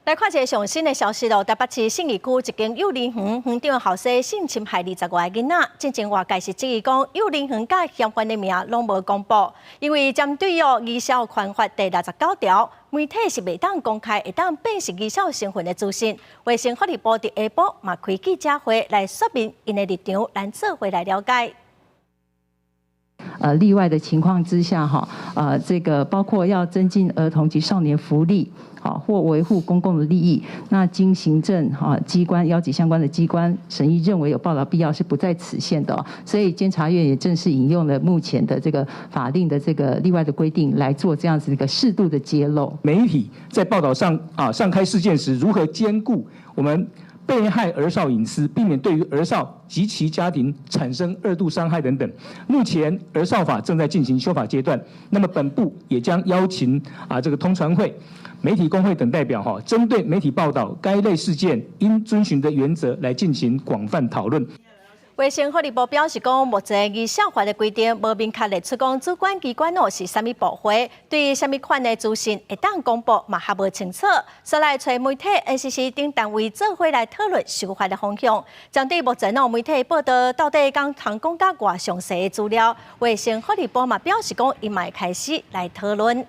来看一个上新的消息咯，台北市信义区一间幼儿园园长后生性侵害20多个囡仔，进前外界是质疑讲幼儿园甲相关的名拢无公布，因为针对儿少权法第69条，媒体是袂当公开会当辨识儿少身份的资讯。卫生福利部伫下晡嘛开记者会来说明因的立场，咱做回来了解。 例外的情况之下，这个包括要增进儿童及少年福利，或维护公共的利益，那经行政机关邀集相关的机关审议认为有报道必要，是不在此限的。所以监察院也正式引用了目前的这个法令的这个例外的规定来做这样子一个适度的揭露。媒体在报道上开事件时，如何兼顾我们 被害儿少隐私，避免对于儿少及其家庭产生二度伤害等等。目前儿少法正在进行修法阶段，那么本部也将邀请这个通传会、媒体工会等代表针对媒体报道该类事件应遵循的原则来进行广泛讨论。 卫生福利部表示讲，目前儿少法的规定无明确列出讲主管机关是啥物部会，对于啥物款的资讯会当公布嘛还无清楚，所以来找媒体、NCC 等单位做伙来讨论修法的方向。针对目前媒体报道到底讲讲甲偌详细的资料，卫生福利部嘛表示讲，伊嘛会开始来讨论。